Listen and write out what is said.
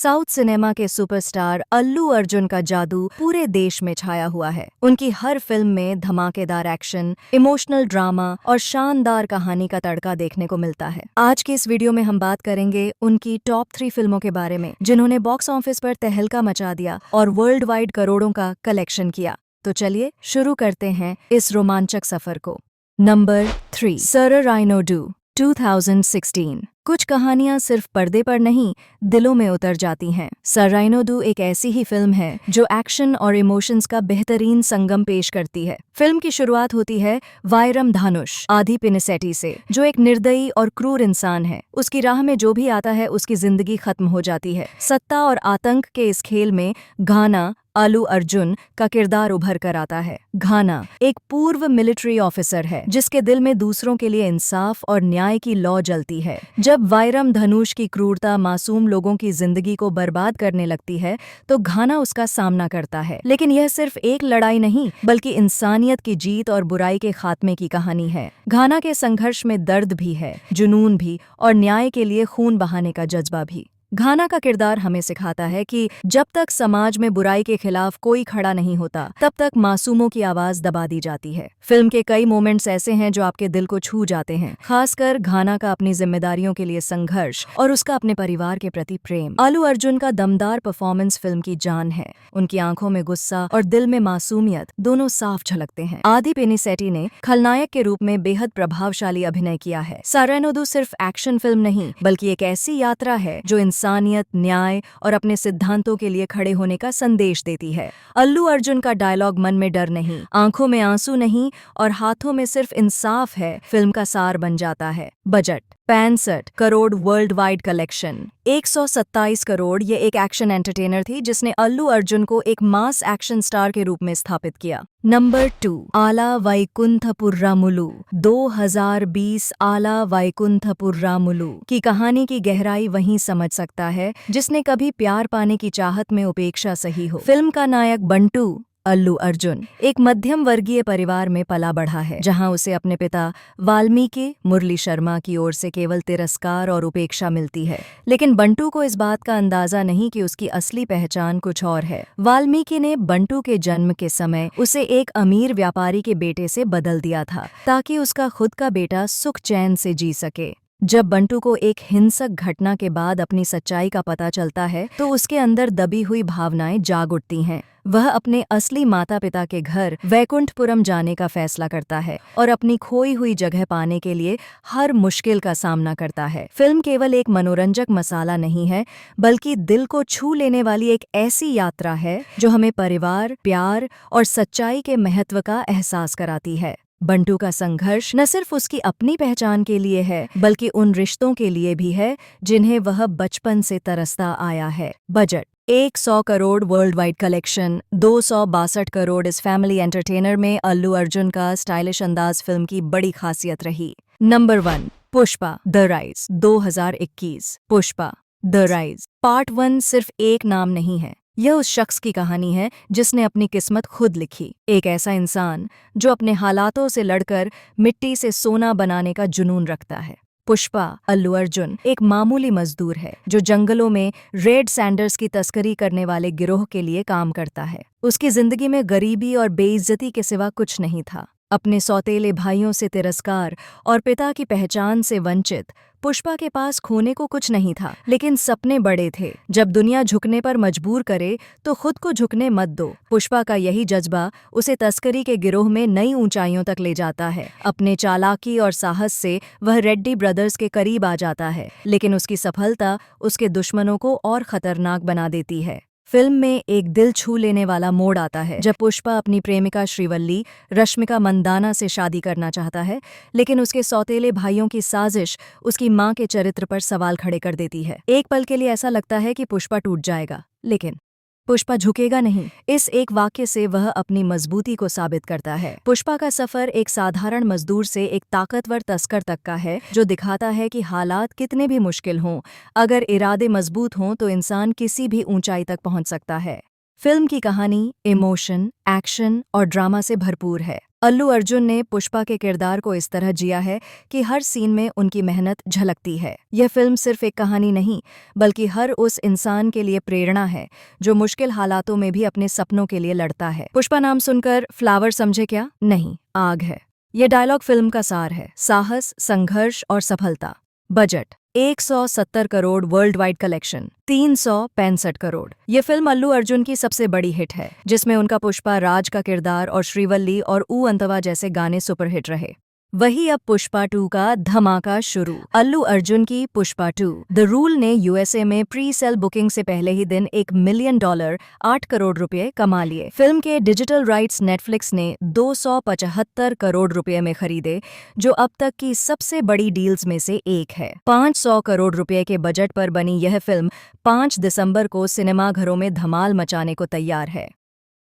South cinema के superstar Allu Arjun का जादू पूरे देश में छाया हुआ है। उनकी हर फिल्म में धमाकेदार एक्शन, इमोशनल ड्रामा और शानदार कहानी का तड़का देखने को मिलता है। आज के इस वीडियो में हम बात करेंगे उनकी टॉप 3 फिल्मों के बारे में, जिन्होंने बॉक्स ऑफिस पर तहलका मचा दिया और वर्ल्ड वाइड करोड़ों का कलेक्शन किया। तो चलिए शुरू करते हैं इस रोमांचक सफर को। नंबर 3, सर राइनोडू 2016। कुछ कहानियां सिर्फ पर्दे पर नहीं, दिलों में उतर जाती हैं। सर राइनोडू एक ऐसी ही फिल्म है जो एक्शन और इमोशंस का बेहतरीन संगम पेश करती है। फिल्म की शुरुआत होती है वायरम धानुष आदि पिनिसेट्टी से, जो एक निर्दयी और क्रूर इंसान है। उसकी राह में जो भी आता है उसकी जिंदगी खत्म हो जाती है। सत्ता और आतंक के इस खेल में घाना अल्लू अर्जुन का किरदार उभर कर आता है। घाना एक पूर्व मिलिट्री ऑफिसर है जिसके दिल में दूसरों के लिए इंसाफ और न्याय की लौ जलती है। जब वायरम धनुष की क्रूरता मासूम लोगों की जिंदगी को बर्बाद करने लगती है तो घाना उसका सामना करता है। लेकिन यह सिर्फ एक लड़ाई नहीं, बल्कि इंसानियत की जीत और बुराई के खात्मे की कहानी है। घाना के संघर्ष में दर्द भी है, जुनून भी और न्याय के लिए खून बहाने का जज्बा भी। घाना का किरदार हमें सिखाता है कि जब तक समाज में बुराई के खिलाफ कोई खड़ा नहीं होता, तब तक मासूमों की आवाज दबा दी जाती है। फिल्म के कई मोमेंट्स ऐसे हैं जो आपके दिल को छू जाते हैं, खासकर घाना का अपनी जिम्मेदारियों के लिए संघर्ष और उसका अपने परिवार के प्रति प्रेम। अल्लू अर्जुन का दमदार परफॉर्मेंस फिल्म की जान है। उनकी आंखों में गुस्सा और दिल में मासूमियत दोनों साफ झलकते हैं। आदि पिनिसेट्टी ने खलनायक के रूप में बेहद प्रभावशाली अभिनय किया है। सर राइनोडू सिर्फ एक्शन फिल्म नहीं, बल्कि एक ऐसी यात्रा है जो इंसानियत, न्याय और अपने सिद्धांतों के लिए खड़े होने का संदेश देती है। अल्लू अर्जुन का डायलॉग मन में डर नहीं, आंखों में आंसू नहीं और हाथों में सिर्फ इंसाफ है, फिल्म का सार बन जाता है। Budget 65 crore world wide collection 127 crore. ये एक एक्शन एंटरटेनर थी जिसने अल्लू अर्जुन को एक मास एक्शन स्टार के रूप में स्थापित किया। नंबर 2, आला वैकुंठपुरमुलु 2020। आला वैकुंठपुरमुलु की कहानी की गहराई वहीं समझ सकता है जिसने कभी प्यार पाने की चाहत में उपेक्षा सही हो। फिल्म का नायक बंटू अल्लू अर्जुन एक मध्यम वर्गीय परिवार में पला बढ़ा है, जहां उसे अपने पिता वाल्मीकि मुरली शर्मा की ओर से केवल तिरस्कार और उपेक्षा मिलती है। लेकिन बंटू को इस बात का अंदाजा नहीं कि उसकी असली पहचान कुछ और है। वाल्मीकि ने बंटू के जन्म के समय उसे एक अमीर व्यापारी के बेटे से बदल दिया था, ताकि उसका खुद का बेटा सुख चैन से जी सके। जब बंटू को एक हिंसक घटना के बाद अपनी सच्चाई का पता चलता है तो उसके अंदर दबी हुई भावनाएं जाग उठती हैं। वह अपने असली माता पिता के घर वैकुंठपुरम जाने का फैसला करता है और अपनी खोई हुई जगह पाने के लिए हर मुश्किल का सामना करता है। फिल्म केवल एक मनोरंजक मसाला नहीं है, बल्कि दिल को छू लेने वाली एक ऐसी यात्रा है जो हमें परिवार, प्यार और सच्चाई के महत्व का एहसास कराती है। बंटू का संघर्ष न सिर्फ उसकी अपनी पहचान के लिए है, बल्कि उन रिश्तों के लिए भी है जिन्हें वह बचपन से तरसता आया है। Budget 100 crore world wide collection 262 crore. इस फैमिली एंटरटेनर में अल्लू अर्जुन का स्टाइलिश अंदाज फिल्म की बड़ी खासियत रही। Number 1, Pushpa the rise 2021। Pushpa the rise part 1 सिर्फ एक नाम नहीं है, यह उस शख्स की कहानी है जिसने अपनी किस्मत खुद लिखी। एक ऐसा इंसान जो अपने हालातों से लड़कर मिट्टी से सोना बनाने का जुनून रखता है। पुष्पा अल्लू अर्जुन एक मामूली मजदूर है जो जंगलों में रेड सैंडर्स की तस्करी करने वाले गिरोह के लिए काम करता है। उसकी जिंदगी में गरीबी और बेइज्जती के सिवा कुछ नहीं था। अपने सौतेले भाइयों से तिरस्कार और पिता की पहचान से वंचित, पुष्पा के पास खोने को कुछ नहीं था, लेकिन सपने बड़े थे। जब दुनिया झुकने पर मजबूर करे तो खुद को झुकने मत दो। पुष्पा का यही जज्बा उसे तस्करी के गिरोह में नई ऊंचाइयों तक ले जाता है। अपने चालाकी और साहस से वह रेड्डी ब्रदर्स के करीब आ जाता है, लेकिन उसकी सफलता उसके दुश्मनों को और खतरनाक बना देती है। फिल्म में एक दिल छू लेने वाला मोड़ आता है जब पुष्पा अपनी प्रेमिका श्रीवल्ली रश्मिका मंदाना से शादी करना चाहता है, लेकिन उसके सौतेले भाइयों की साजिश उसकी मां के चरित्र पर सवाल खड़े कर देती है। एक पल के लिए ऐसा लगता है कि पुष्पा टूट जाएगा, लेकिन पुष्पा झुकेगा नहीं। इस एक वाक्य से वह अपनी मजबूती को साबित करता है। पुष्पा का सफर एक साधारण मजदूर से एक ताकतवर तस्कर तक का है, जो दिखाता है कि हालात कितने भी मुश्किल हों, अगर इरादे मजबूत हों तो इंसान किसी भी ऊंचाई तक पहुंच सकता है। फिल्म की कहानी इमोशन, एक्शन और ड्रामा से भरपूर है। अल्लू अर्जुन ने पुष्पा के किरदार को इस तरह जिया है कि हर सीन में उनकी मेहनत झलकती है। यह फिल्म सिर्फ एक कहानी नहीं, बल्कि हर उस इंसान के लिए प्रेरणा है जो मुश्किल हालातों में भी अपने सपनों के लिए लड़ता है। पुष्पा नाम सुनकर फ्लावर समझे क्या? नहीं, आग है। ये डायलॉग फिल्म का सार है, साहस, संघर्ष और सफलता। Budget 170 crore, world wide collection 365 crore. ये फिल्म अल्लू अर्जुन की सबसे बड़ी हिट है, जिसमें उनका पुष्पा राज का किरदार और श्रीवल्ली और ऊ अंतवा जैसे गाने सुपरहिट रहे। वही अब पुष्पा 2 का धमाका शुरू। अल्लू अर्जुन की पुष्पा 2 द रूल ने यूएसए में प्री सेल बुकिंग से पहले ही दिन $1 मिलियन 8 करोड़ रुपए कमा लिए। फिल्म के डिजिटल राइट्स नेटफ्लिक्स ने 275 करोड़ रुपए में खरीदे, जो अब तक की सबसे बड़ी डील्स में से एक है। 500 करोड़ रुपए के बजट पर बनी यह फिल्म 5 दिसंबर को सिनेमाघरों में धमाल मचाने को तैयार है।